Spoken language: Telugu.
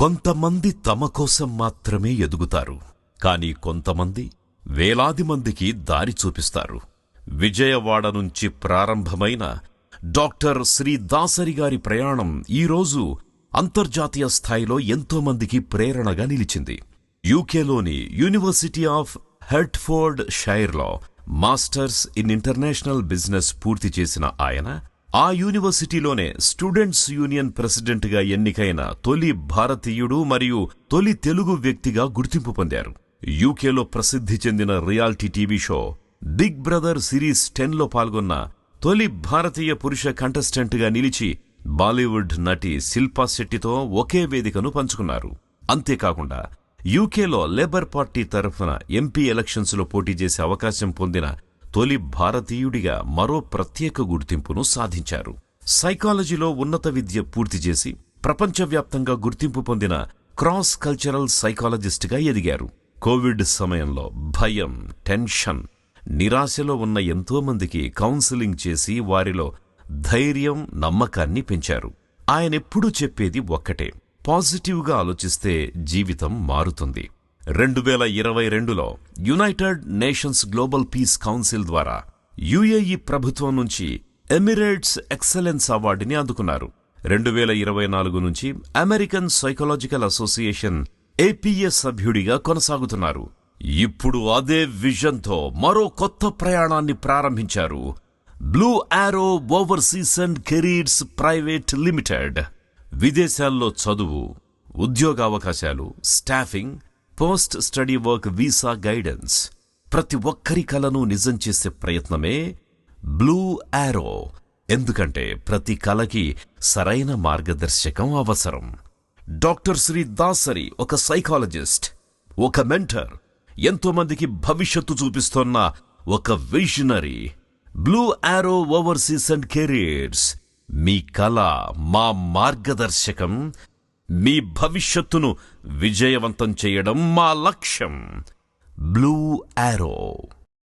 కొంతమంది తమ కోసం మాత్రమే ఎదుగుతారు, కాని కొంతమంది వేలాది మందికి దారి చూపిస్తారు. విజయవాడ నుంచి ప్రారంభమైన డాక్టర్ శ్రీ దాసరి గారి ప్రయాణం ఈరోజు అంతర్జాతీయ స్థాయిలో ఎంతోమందికి ప్రేరణగా నిలిచింది. యూకేలోని యూనివర్సిటీ ఆఫ్ హెర్ట్ఫోర్డ్ షైర్లో మాస్టర్స్ ఇన్ ఇంటర్నేషనల్ బిజినెస్ పూర్తి చేసిన ఆయన ఆ యూనివర్సిటీలోనే స్టూడెంట్స్ యూనియన్ ప్రెసిడెంట్గా ఎన్నికైన తొలి భారతీయుడు మరియు తొలి తెలుగు వ్యక్తిగా గుర్తింపు పొందారు. యూకేలో ప్రసిద్ధి చెందిన reality TV show Big Brother series 10లో పాల్గొన్న తొలి భారతీయ పురుష కంటెస్టెంట్గా నిలిచి బాలీవుడ్ నటి శిల్పా శెట్టితో ఒకే వేదికను పంచుకున్నారు. అంతేకాకుండా యూకేలో లేబర్ పార్టీ తరఫున ఎంపీ ఎలక్షన్స్లో పోటీ చేసే అవకాశం పొందిన తొలి భారతీయుడిగా మరో ప్రత్యేక గుర్తింపును సాధించారు. సైకాలజీలో ఉన్నత విద్య పూర్తి చేసి ప్రపంచవ్యాప్తంగా గుర్తింపు పొందిన క్రాస్ కల్చరల్ సైకాలజిస్ట్గా ఎదిగారు. కోవిడ్ సమయంలో భయం, టెన్షన్, నిరాశలో ఉన్న ఎంతోమందికి కౌన్సిలింగ్ చేసి వారిలో ధైర్యం, నమ్మకాన్ని పెంచారు. ఆయనెప్పుడూ చెప్పేది ఒక్కటే, పాజిటివ్గా ఆలోచిస్తే జీవితం మారుతుంది. 2022లో United Nations global peace council ద్వారా యుఏఈ ప్రభుత్వం నుంచి ఎమిరేట్స్ ఎక్సలెన్స్ అవార్డుని అందుకున్నారు. 2024 నుంచి అమెరికన్ సైకలాజికల్ అసోసియేషన్ APA సభ్యుడిగా కొనసాగుతున్నారు. ఇప్పుడు అదే విజన్తో మరో కొత్త ప్రయాణాన్ని ప్రారంభించారు. Blue arrow overseas and careers private limited. విదేశాల్లో చదువు, ఉద్యోగావకాశాలు, staffing, post study work, visa guidance, ప్రతి ఒక్కరి కలను నిజం చేసే ప్రయత్నమే బ్లూ ఆరో. ఎందుకంటే ప్రతి కలకి సరైన మార్గదర్శకం అవసరం. డాక్టర్ శ్రీ దాసరి ఒక సైకాలజిస్ట్, ఒక మెంటర్, ఎంతోమందికి భవిష్యత్తు చూపిస్తోన్న ఒక visionary. Blue arrow overseas and careers, మీ కల మా మార్గదర్శకం. మీ భవిష్యత్తును విజయవంతం చేయడం మా లక్ష్యం. బ్లూ ఆరో.